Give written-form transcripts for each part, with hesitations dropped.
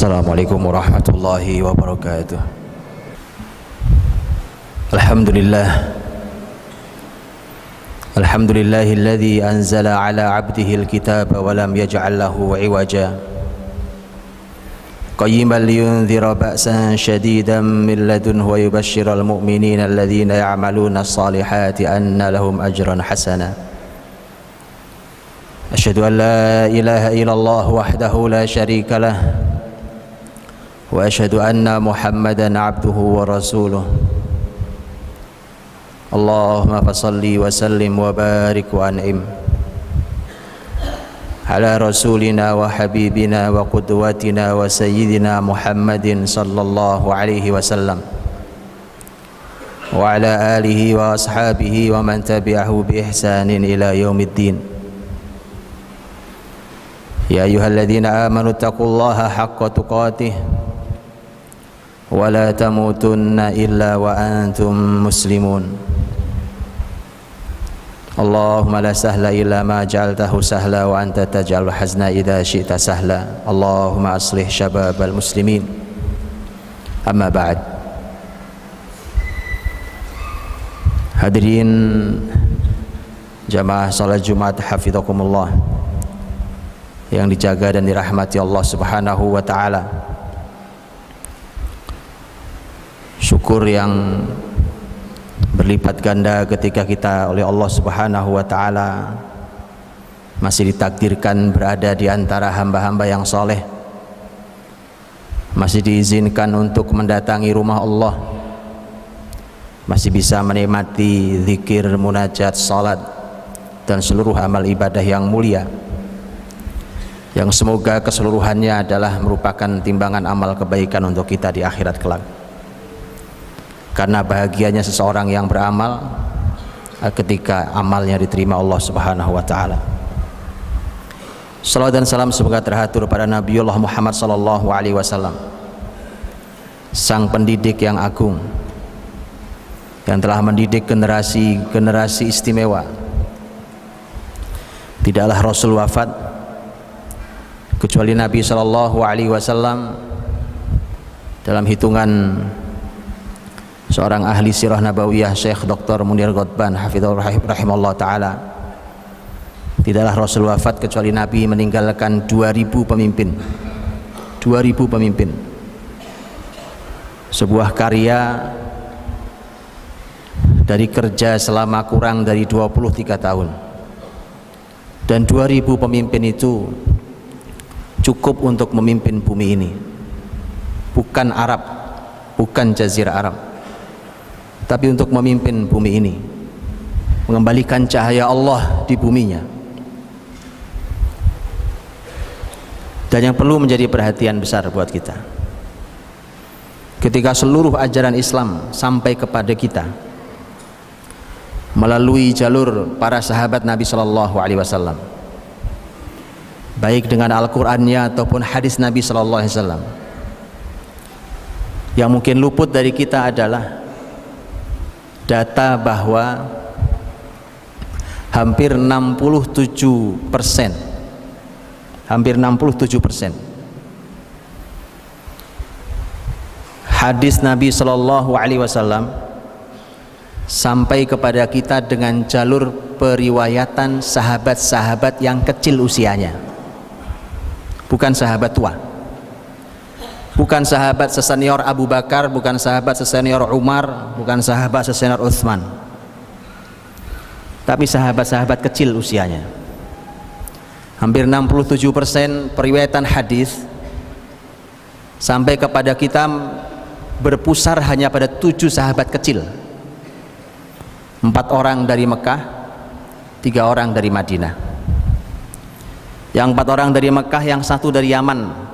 Assalamualaikum warahmatullahi wabarakatuh. Alhamdulillahilladzi anzala ala 'abdihil kitaba wa lam yaj'al lahu 'iwaja qayyiman liyunzira ba'san shadidan min ladunhu wa yubashshiral mu'minina alladhina ya'maluna as-salihati anna lahum ajran hasana. Asyhadu an la ilaha illallah wahdahu la syarika lah wa asyhadu anna Muhammadan 'abduhu wa rasuluh. Allahumma fasalli wa sallim wa barik wa an'im ala rasulina wa habibina wa qudwatina wa sayyidina Muhammadin sallallahu alaihi wasallam wa ala alihi wa ashabihi wa man tabi'ahu bi ihsanin ila yaumiddin. Ya ayyuhalladzina amanu taqullaha haqqa tuqatih wa la tamutunna illa wa antum muslimun. Allahumma la sahla illa ma ja'altahu sahla wa anta taj'alul hazna idza syi'ta sahla. Allahumma aslih syababal muslimin. Amma ba'd. Hadirin jamaah salat Jumat hafizakumullah yang dijaga dan dirahmati Allah Subhanahu wa taala. Syukur yang berlipat ganda ketika kita oleh Allah Subhanahu wa taala masih ditakdirkan berada di antara hamba-hamba yang soleh, masih diizinkan untuk mendatangi rumah Allah, masih bisa menikmati zikir, munajat, salat dan seluruh amal ibadah yang mulia, yang semoga keseluruhannya adalah merupakan timbangan amal kebaikan untuk kita di akhirat kelak. Karena bahagianya seseorang yang beramal ketika amalnya diterima Allah Subhanahu wa taala. Salawat dan salam semoga terhatur pada Nabiullah Muhammad sallallahu alaihi wasallam, sang pendidik yang agung yang telah mendidik generasi istimewa. Tidaklah Rasul wafat kecuali Nabi sallallahu alaihi wasallam dalam hitungan seorang ahli sirah nabawiyah Syekh Dr. Munir Ghotban hafizahullah rahimallahu taala. Tidaklah Rasul wafat kecuali Nabi meninggalkan 2000 pemimpin. 2000 pemimpin. Sebuah karya dari kerja selama kurang dari 23 tahun. Dan 2000 pemimpin itu cukup untuk memimpin bumi ini. Bukan Arab, bukan Jazirah Arab, tapi untuk memimpin bumi ini, mengembalikan cahaya Allah di buminya. Dan yang perlu menjadi perhatian besar buat kita, ketika seluruh ajaran Islam sampai kepada kita melalui jalur para sahabat Nabi Sallallahu Alaihi Wasallam, baik dengan Al-Qur'annya ataupun hadis Nabi Sallallahu Alaihi Wasallam, yang mungkin luput dari kita adalah data bahwa hampir 67% hadis Nabi Sallallahu Alaihi Wasallam sampai kepada kita dengan jalur periwayatan sahabat-sahabat yang kecil usianya, bukan sahabat tua, bukan sahabat sesenior Abu Bakar, bukan sahabat sesenior Umar, bukan sahabat sesenior Utsman, tapi sahabat-sahabat kecil usianya. Hampir 67% periwayatan hadis sampai kepada kita berpusar hanya pada 7 sahabat kecil. 4 orang dari Mekah, 3 orang dari Madinah. Yang 4 orang dari Mekah, yang 1 dari Yaman.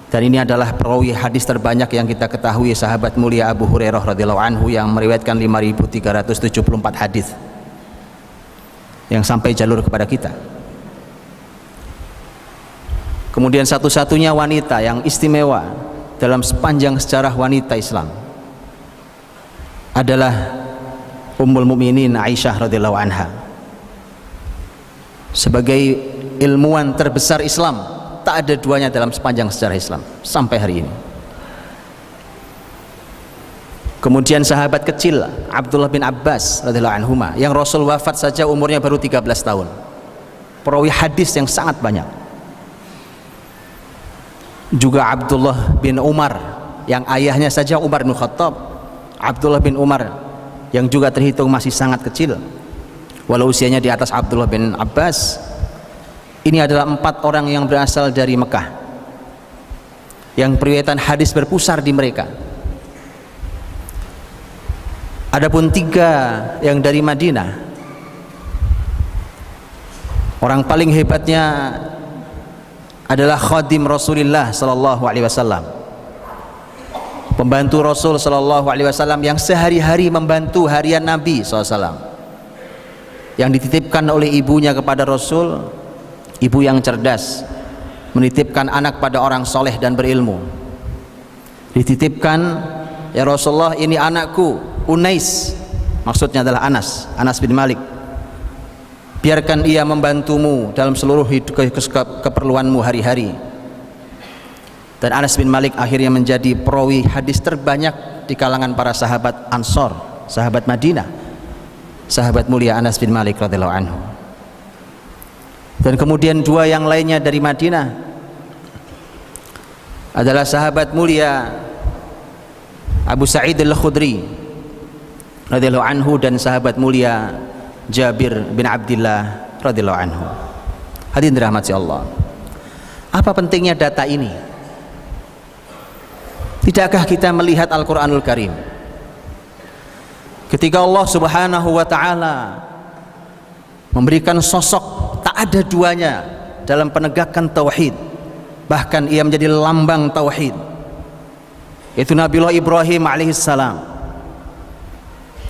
Dan ini adalah perawi hadis terbanyak yang kita ketahui, sahabat mulia Abu Hurairah radhiyallahu anhu yang meriwayatkan 5.374 hadis yang sampai jalur kepada kita. Kemudian satu-satunya wanita yang istimewa dalam sepanjang sejarah wanita Islam adalah Ummul Mukminin Aisyah radhiyallahu anha. Sebagai ilmuwan terbesar Islam tak ada duanya dalam sepanjang sejarah Islam sampai hari ini. Kemudian sahabat kecil Abdullah bin Abbas radhiyallahu anhuma, yang Rasul wafat saja umurnya baru 13 tahun, perawi hadis yang sangat banyak. Juga Abdullah bin Umar, yang ayahnya saja Umar bin Khattab. Abdullah bin Umar yang juga terhitung masih sangat kecil walau usianya di atas Abdullah bin Abbas. Ini adalah 4 orang yang berasal dari Mekah, yang periwayatan hadis berpusar di mereka. Adapun 3 yang dari Madinah, orang paling hebatnya adalah khadim Rasulullah sallallahu alaihi wasallam, pembantu Rasul sallallahu alaihi wasallam yang sehari-hari membantu harian Nabi SAW, yang dititipkan oleh ibunya kepada Rasul, ibu yang cerdas, menitipkan anak pada orang soleh dan berilmu. Dititipkan, ya Rasulullah, ini anakku Unais, maksudnya adalah Anas bin Malik, biarkan ia membantumu dalam seluruh keperluanmu hari-hari. Dan Anas bin Malik akhirnya menjadi perawi hadis terbanyak di kalangan para sahabat Ansor, sahabat Madinah, sahabat mulia Anas bin Malik radhiyallahu anhu. Dan kemudian 2 yang lainnya dari Madinah adalah sahabat mulia Abu Sa'id al-Khudri radhiyallahu anhu dan sahabat mulia Jabir bin Abdullah radhiyallahu anhu. Hadirin dirahmati Allah, apa pentingnya data ini? Tidakkah kita melihat Al-Quranul Karim ketika Allah subhanahu wa ta'ala memberikan sosok tak ada duanya dalam penegakan tauhid, bahkan ia menjadi lambang tauhid, yaitu Nabiullah Ibrahim alaihissalam,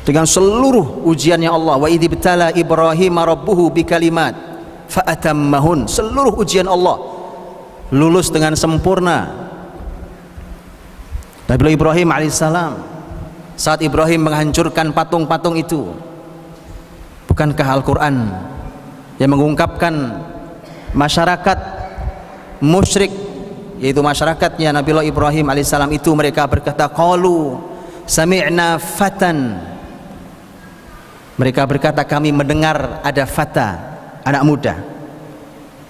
dengan seluruh ujiannya Allah. Wa idzibtala Ibrahim rabbuhu bikalimat fa'atammahun, seluruh ujian Allah lulus dengan sempurna. Nabiullah Ibrahim alaihissalam, saat Ibrahim menghancurkan patung-patung itu, bukankah Al-Quran yang mengungkapkan masyarakat musyrik, yaitu masyarakatnya Nabiullah Ibrahim alaihissalam itu, mereka berkata qalu sami'na fatan, mereka berkata kami mendengar ada fata, anak muda,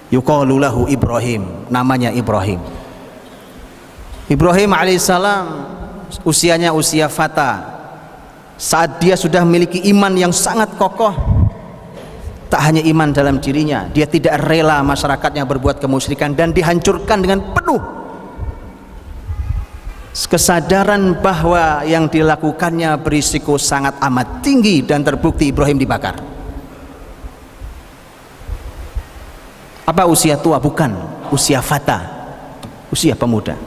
yuqalu lahu Ibrahim, namanya Ibrahim. Ibrahim alaihissalam usianya usia fata, saat dia sudah memiliki iman yang sangat kokoh. Tak hanya iman dalam dirinya, dia tidak rela masyarakatnya berbuat kemusyrikan dan dihancurkan dengan penuh kesadaran bahwa yang dilakukannya berisiko sangat amat tinggi, dan terbukti Ibrahim dibakar. Apa usia tua? Bukan, usia fata, usia pemuda.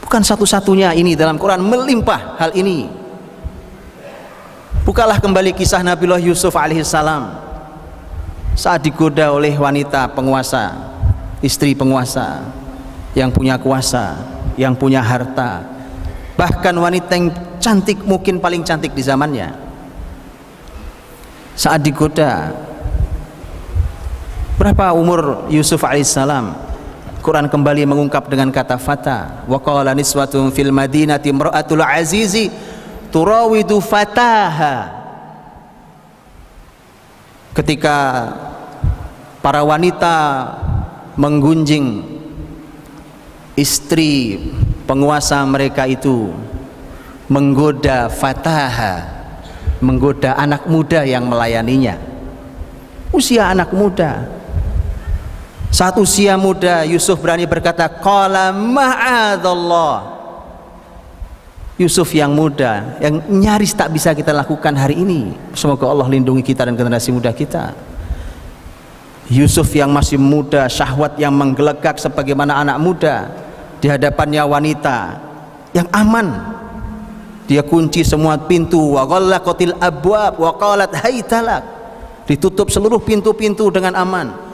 Bukan satu-satunya ini dalam Quran melimpah hal ini. Bukalah kembali kisah Nabiullah Yusuf alaihissalam saat digoda oleh wanita penguasa, istri penguasa yang punya kuasa, yang punya harta, bahkan wanita yang cantik, mungkin paling cantik di zamannya. Saat digoda, berapa umur Yusuf alaihissalam? Quran kembali mengungkap dengan kata fata. Wa qala niswatun fil madinati imra'atul azizi turawidu fataha. Ketika para wanita menggunjing istri penguasa mereka itu, menggoda fataha, menggoda anak muda yang melayaninya. Usia anak muda. Saat usia muda, Yusuf berani berkata qala ma'adzallah. Yusuf yang muda, yang nyaris tak bisa kita lakukan hari ini. Semoga Allah lindungi kita dan generasi muda kita. Yusuf yang masih muda, syahwat yang menggelegak sebagaimana anak muda, di hadapannya wanita yang aman. Dia kunci semua pintu, wa ghallaqatil abwab wa qalat haytalak. Ditutup seluruh pintu-pintu dengan aman.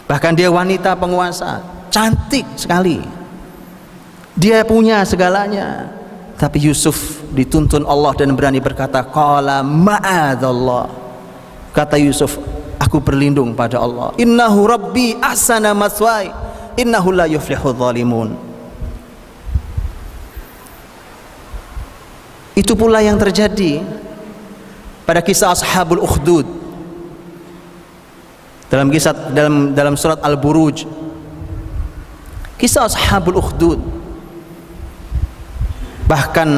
Bahkan dia wanita penguasa, cantik sekali, dia punya segalanya, tapi Yusuf dituntun Allah dan berani berkata qala ma'adzallah. Kata Yusuf, aku berlindung pada Allah. Innahu rabbi ahsana maswai innahu la yuflihudz zalimun. Itu pula yang terjadi pada kisah Ashabul Ukhdud. Dalam surat Al-Buruj, kisah Ashabul Ukhdud, bahkan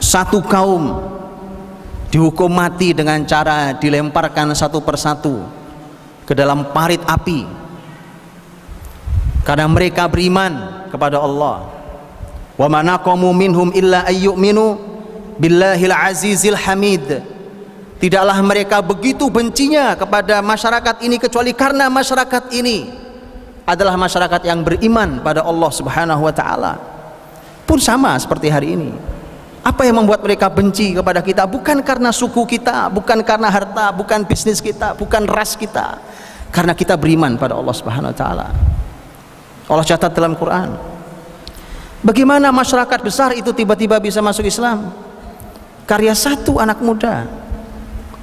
satu kaum dihukum mati dengan cara dilemparkan satu persatu ke dalam parit api karena mereka beriman kepada Allah. Wa ma naqamu minhum illa ayyuminu billahil azizil hamid. Tidaklah mereka begitu bencinya kepada masyarakat ini kecuali karena masyarakat ini adalah masyarakat yang beriman pada Allah Subhanahu wa taala. Pun sama seperti hari ini. Apa yang membuat mereka benci kepada kita? Bukan karena suku kita, bukan karena harta, bukan bisnis kita, bukan ras kita. Karena kita beriman pada Allah Subhanahu wa taala. Allah catat dalam Quran. Bagaimana masyarakat besar itu tiba-tiba bisa masuk Islam? Karya satu anak muda.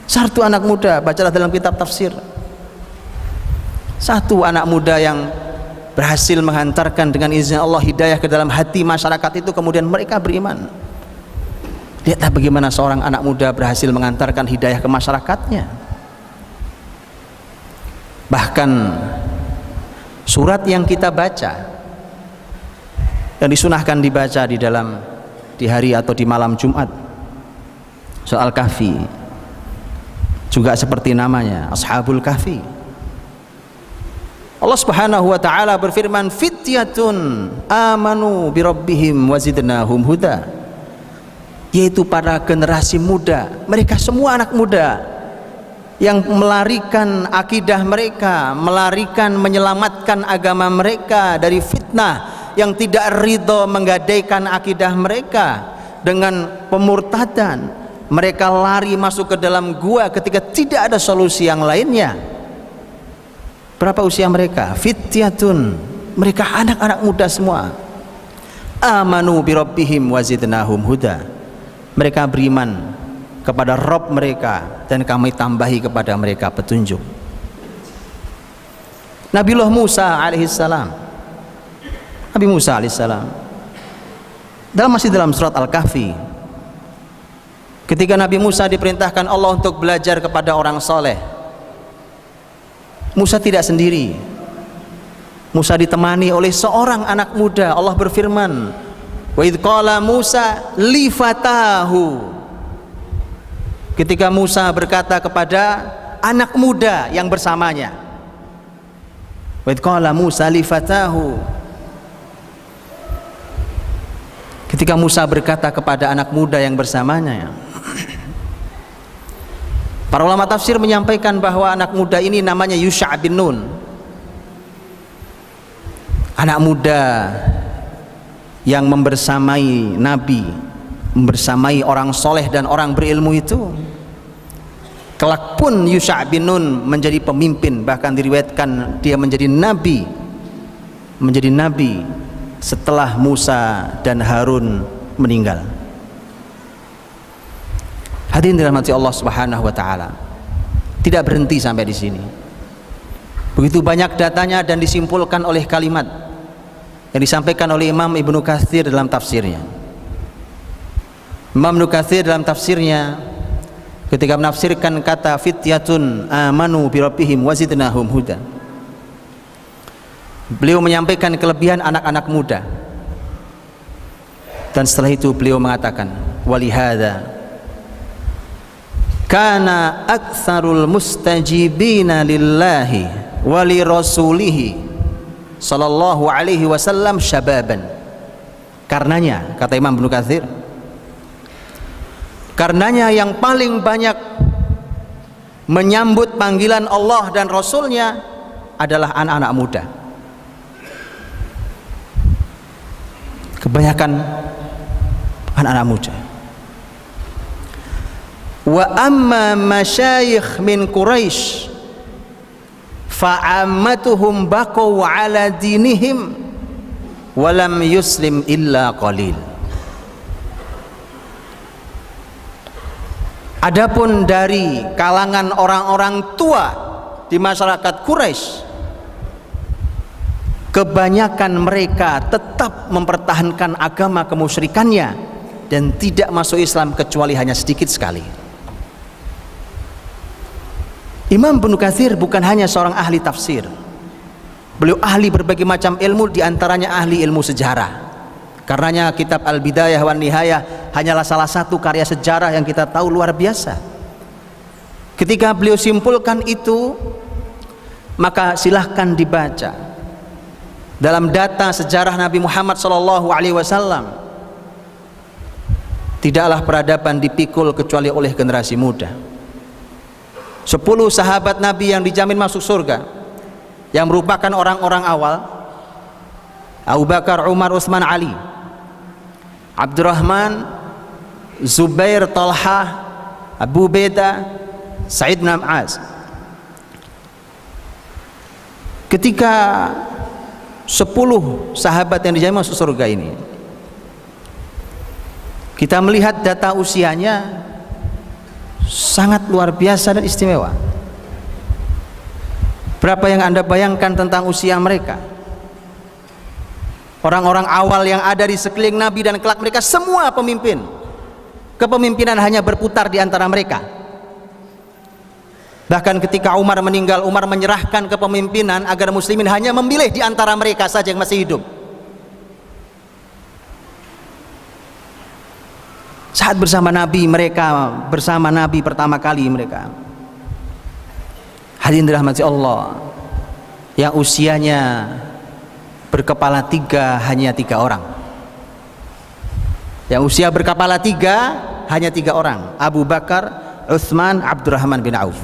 Satu anak muda, bacalah dalam kitab tafsir. Satu anak muda yang berhasil menghantarkan dengan izin Allah hidayah ke dalam hati masyarakat itu, kemudian mereka beriman. Lihatlah bagaimana seorang anak muda berhasil mengantarkan hidayah ke masyarakatnya. Bahkan surat yang kita baca, yang disunahkan dibaca di hari atau di malam Jumat, surat Al-Kahfi, juga seperti namanya, Ashabul Kahfi. Allah Subhanahu wa taala berfirman, fityatun amanu birabbihim wazidnahum huda, yaitu para generasi muda, mereka semua anak muda yang melarikan akidah mereka, melarikan menyelamatkan agama mereka dari fitnah yang tidak ridho menggadaikan akidah mereka dengan pemurtadan. Mereka lari masuk ke dalam gua ketika tidak ada solusi yang lainnya. Berapa usia mereka? Fityatun, mereka anak-anak muda semua. Amanu birabbihim wazidnahum huda, mereka beriman kepada Rabb mereka dan kami tambahi kepada mereka petunjuk. Nabiullah Musa alaihissalam, Nabi Musa alaihissalam, masih dalam surat Al-Kahfi, ketika Nabi Musa diperintahkan Allah untuk belajar kepada orang soleh, Musa tidak sendiri. Musa ditemani oleh seorang anak muda. Allah berfirman, wa idh qala Musa li fatahu, ketika Musa berkata kepada anak muda yang bersamanya. Wa idh qala Musa li fatahu, ketika Musa berkata kepada anak muda yang bersamanya. Para ulama tafsir menyampaikan bahwa anak muda ini namanya Yusha' bin Nun, anak muda yang membersamai Nabi, membersamai orang soleh dan orang berilmu itu. Kelak pun Yusha' bin Nun menjadi pemimpin, bahkan diriwayatkan dia menjadi nabi setelah Musa dan Harun meninggal. Hadirin dirahmati Allah Subhanahu wa taala. Tidak berhenti sampai di sini. Begitu banyak datanya dan disimpulkan oleh kalimat yang disampaikan oleh Imam Ibnu Katsir dalam tafsirnya. Imam Ibnu Katsir dalam tafsirnya ketika menafsirkan kata fityatun amanu bi rabbihim wazidnahum huda, beliau menyampaikan kelebihan anak-anak muda, dan setelah itu beliau mengatakan walihada kana aktsarul mustajibina lillahi wa li rasulihi sallallahu alaihi wasallam syababan. Karenanya, kata Imam Ibnu Katsir, karenanya yang paling banyak menyambut panggilan Allah dan Rasulnya adalah anak-anak muda. Kebanyakan anak-anak muda. Wa amma masyayikh min Quraisy fa'ammatuhum baqaw ala dinihim wa lam yuslim illa qalil. Adapun dari kalangan orang-orang tua di masyarakat Quraisy, kebanyakan mereka tetap mempertahankan agama kemusyrikannya dan tidak masuk Islam kecuali hanya sedikit sekali. Imam Ibnu Katsir bukan hanya seorang ahli tafsir, beliau ahli berbagai macam ilmu, diantaranya ahli ilmu sejarah. Karenanya kitab Al-Bidayah wan Nihayah hanyalah salah satu karya sejarah yang kita tahu luar biasa. Ketika beliau simpulkan itu, maka silahkan dibaca dalam data sejarah Nabi Muhammad SAW. Tidaklah peradaban dipikul kecuali oleh generasi muda. 10 sahabat Nabi yang dijamin masuk surga, yang merupakan orang-orang awal: Abu Bakar, Umar, Utsman, Ali, Abdurrahman, Zubair, Talha, Abu Ubaidah, Sa'id bin Mu'adz. Ketika 10 sahabat yang dijamin masuk surga ini, kita melihat data usianya sangat luar biasa dan istimewa. Berapa yang Anda bayangkan tentang usia mereka? Orang-orang awal yang ada di sekeliling Nabi dan kelak mereka semua pemimpin. Kepemimpinan hanya berputar di antara mereka. Bahkan ketika Umar meninggal, Umar menyerahkan kepemimpinan agar muslimin hanya memilih di antara mereka saja yang masih hidup. Saat bersama Nabi, mereka bersama Nabi pertama kali mereka. Hadirin dirahmati Allah, yang usianya berkepala 3 hanya 3 orang. Yang usia berkepala 3 hanya 3 orang: Abu Bakar, Utsman, Abdurrahman bin Auf.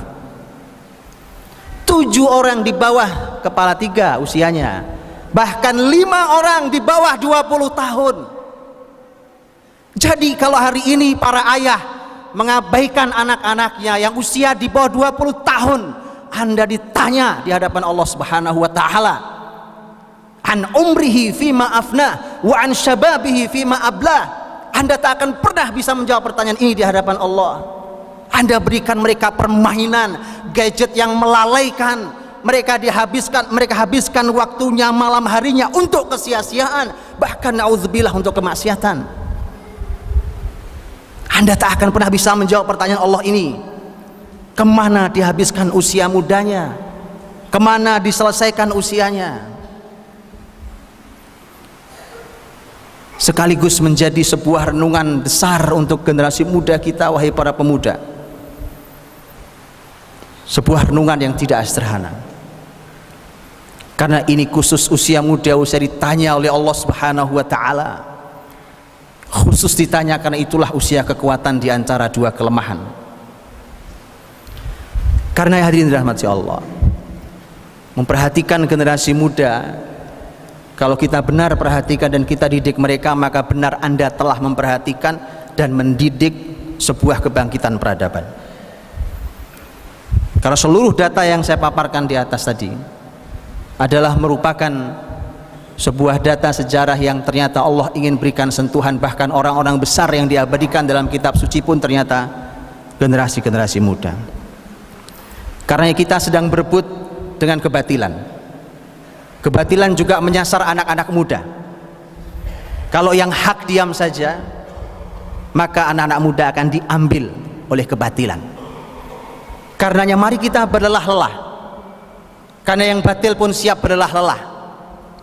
7 orang di bawah kepala 3 usianya, bahkan 5 orang di bawah 20 tahun. Jadi kalau hari ini para ayah mengabaikan anak-anaknya yang usia di bawah 20 tahun, Anda ditanya di hadapan Allah Subhanahu wa taala, an umrihi fima afna wa an syababihi fima ablah. Anda tak akan pernah bisa menjawab pertanyaan ini di hadapan Allah. Anda berikan mereka permainan, gadget yang melalaikan, mereka habiskan waktunya malam harinya untuk kesia-siaan, bahkan naudzubillah untuk kemaksiatan. Anda tak akan pernah bisa menjawab pertanyaan Allah ini. Kemana dihabiskan usia mudanya? Kemana diselesaikan usianya? Sekaligus menjadi sebuah renungan besar untuk generasi muda kita, wahai para pemuda. Sebuah renungan yang tidak sederhana. Karena ini khusus usia muda, usia ditanya oleh Allah Subhanahu wa taala. Khusus ditanya karena itulah usia kekuatan di antara 2 kelemahan. Karena hadirin dirahmati Allah, memperhatikan generasi muda, kalau kita benar perhatikan dan kita didik mereka, maka benar Anda telah memperhatikan dan mendidik sebuah kebangkitan peradaban. Karena seluruh data yang saya paparkan di atas tadi adalah merupakan sebuah data sejarah yang ternyata Allah ingin berikan sentuhan. Bahkan orang-orang besar yang diabadikan dalam kitab suci pun ternyata generasi-generasi muda. Karena kita sedang berebut dengan kebatilan. Kebatilan juga menyasar anak-anak muda. Kalau yang hak diam saja, maka anak-anak muda akan diambil oleh kebatilan. Karenanya mari kita berlelah-lelah, karena yang batil pun siap berlelah-lelah.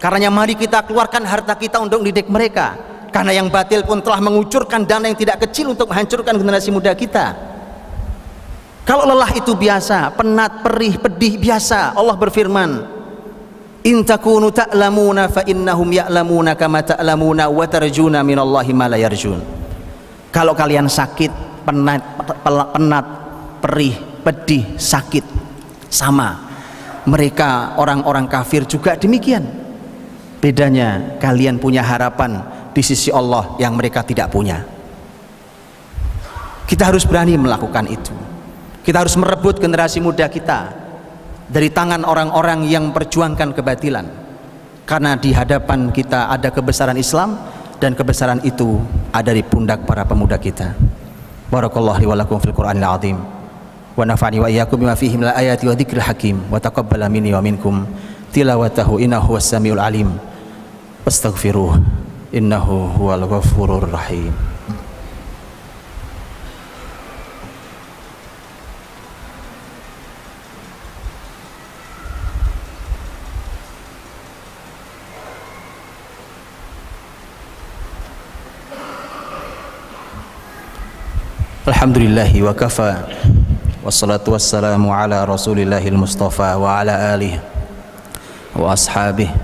Karenanya mari kita keluarkan harta kita untuk mendidik mereka, karena yang batil pun telah mengucurkan dana yang tidak kecil untuk menghancurkan generasi muda kita. Kalau lelah itu biasa, penat, perih, pedih biasa. Allah berfirman, in takunu ta'lamuna fa innahum ya'lamuna kama ta'lamuna wa tarjuna minallahi ma la yarjun. Kalau kalian sakit, penat, perih, pedih, sakit, sama. Mereka orang-orang kafir juga demikian. Bedanya kalian punya harapan di sisi Allah yang mereka tidak punya. Kita harus berani melakukan itu. Kita harus merebut generasi muda kita dari tangan orang-orang yang perjuangkan kebatilan. Karena di hadapan kita ada kebesaran Islam, dan kebesaran itu ada di pundak para pemuda kita. Barakallahu li wa lakum fil Qur'anil azim wa nafa'ani wa iyyakum bima fihi minal ayati wa dzikril hakim wa taqabbala minni wa minkum tilawatahu innahu huwas samiul alim wastaghfiruh innahu huwal ghafurur rahim. Alhamdulillahi wa kafa wassalatu wassalamu ala rasulillahil mustafa wa ala alihi wa ashabihi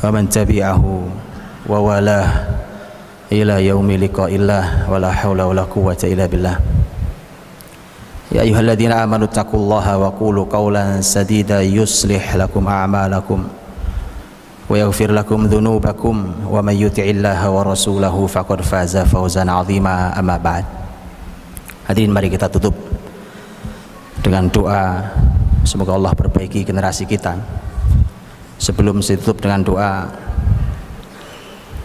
wa man tabi'ahu wa walah ila yaumi liqa'illah wa la hawla wa la quwwata illa billah. Ya ayyuhalladzina amanu taqullaha wa qulu qawlan sadida yuslih lakum a'malakum wa yaghfir lakum dhunubakum wa may yuti'illaha wa rasulahu faqad faza fawzan 'azima. Amma ba'd. Hadirin, mari kita tutup dengan doa, semoga Allah perbaiki generasi kita. Sebelum saya tutup dengan doa,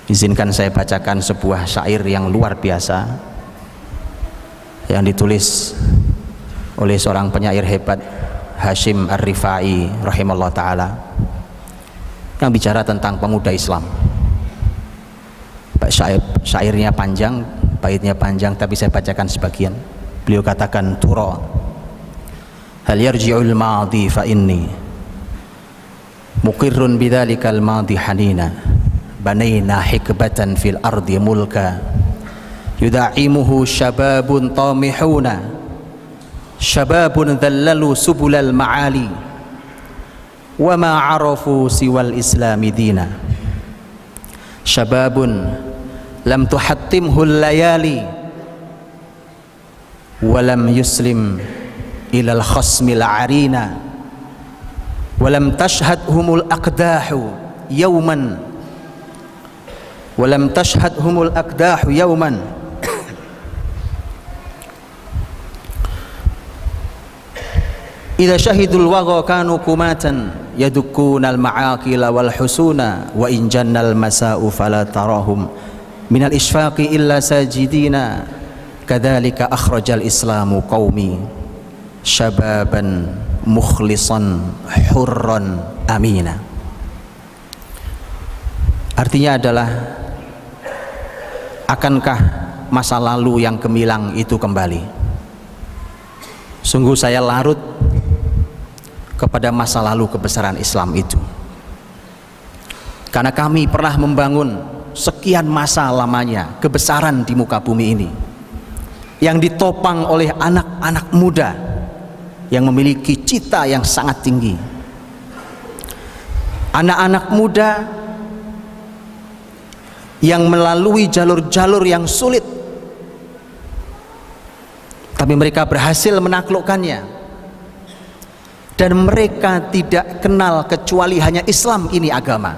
izinkan saya bacakan sebuah syair yang luar biasa yang ditulis oleh seorang penyair hebat, Hashim Ar-Rifai rahimahullah ta'ala, yang bicara tentang pemuda Islam. Syairnya panjang, baitnya panjang, tapi saya bacakan sebagian. Beliau katakan, tura hal yarji'ul madi fa inni muqirrun bidzalikal madi hanina banaina hikbatan fil ardi mulka yuda'imuhu syababun tamihuna syababun dhallalu subulal ma'ali wa ma 'arafu siwal islami dina syababun lam tuhattimhul layali walam yuslim ilal khasmil arina walam tashhadhumul aqdahu yawman walam tashhadhumul aqdahu yawman idza syahidul wagha kanu kumatan yadukkunal ma'aqila wal husuna wa in jannal masa'u fala tarahum minal isfaqi illa sajidina kadzalika akhrajal islamu qaumi syababan mukhlisan hurran amina. Artinya adalah, akankah masa lalu yang gemilang itu kembali? Sungguh saya larut kepada masa lalu kebesaran Islam itu, karena kami pernah membangun sekian masa lamanya kebesaran di muka bumi ini yang ditopang oleh anak-anak muda yang memiliki cita yang sangat tinggi. Anak-anak muda yang melalui jalur-jalur yang sulit, tapi mereka berhasil menaklukkannya, dan mereka tidak kenal kecuali hanya Islam ini agama.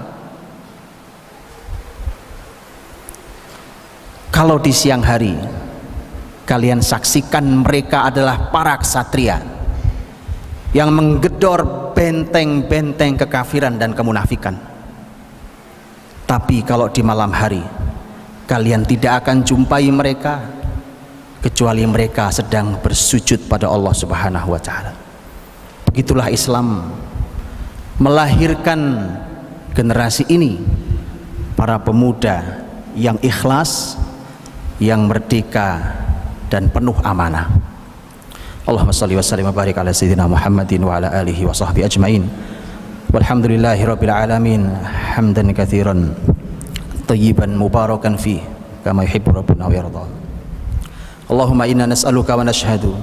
Kalau di siang hari kalian saksikan mereka adalah para ksatria yang menggedor benteng-benteng kekafiran dan kemunafikan, tapi kalau di malam hari kalian tidak akan jumpai mereka kecuali mereka sedang bersujud pada Allah Subhanahu wa ta'ala. Begitulah Islam melahirkan generasi ini, para pemuda yang ikhlas, yang merdeka dan penuh amanah. Allahumma shalli wa sallim wa barik ala sayyidina Muhammadin wa ala alihi wa sahbihi ajmain. Walhamdulillahi rabbil alamin, hamdan katsiran tayyiban mubarakan fi kama yuhibbu rabbuna wa yarda. Allahumma inna nas'aluka wa nashhadu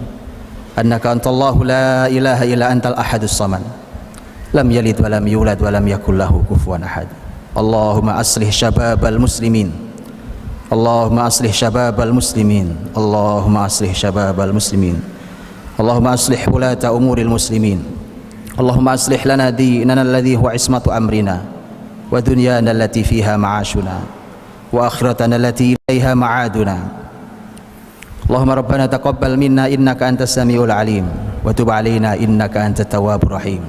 annaka antallahu la ilaha illa antal ahadus samad lam yalid wa lam yulad wa lam yakul lahu kufuwan ahad. Allahumma aslih syababal muslimin, Allahumma aslih syababal muslimin, Allahumma aslih syababal muslimin, Allahumma aslih wulata umuril muslimin, Allahumma aslih lana dinana alladhi huwa ismatu amrina wa dunyana allati fiha ma'ashuna wa akhiratana allati ilaiha ma'aduna. Allahumma rabbana taqabbal minna innaka antas samiul alim wa tub alaina innaka antat tawwabur rahim.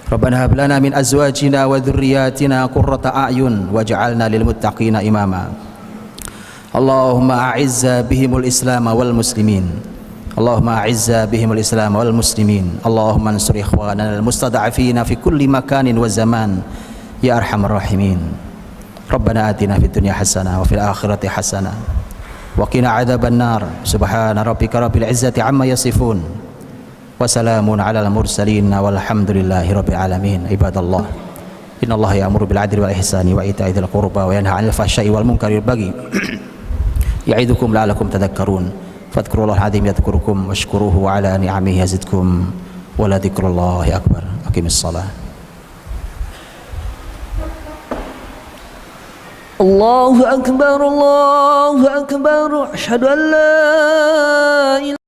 Rabbana hab lana min azwajina wa dhurriyyatina qurrata a'yun waj'alna lil muttaqina imama. Allahumma a'izza bihimul islam wal muslimin. Allahumma a'izza bihimul islam wal muslimin. Allahumma ansur ikhwanana al-mustada'afina fi kulli makanin wa zaman ya arhamar rahimin. Rabbana atina fid dunya hasanah wa fil akhirati hasanah wa qina adzaban nar. Subhana rabbika rabbil izzati amma yasifun wa salamun alal mursalin walhamdulillahi rabbil alamin. Ibadallah, innallaha ya'muru bil 'adli wal ihsani wa ita'i dzil qurba wa yanha 'anil fahsya'i wal munkari wal baghi ya'idukum la'allakum tadhakkarun. Fadhkurullaha al-'azim yadhkurukum washkuruhu 'ala ni'amihi yazidkum wa la dzikrullahi akbar. Aqimis shalah. Allahu akbar, Allahu akbar. Asyhadu an la ilaha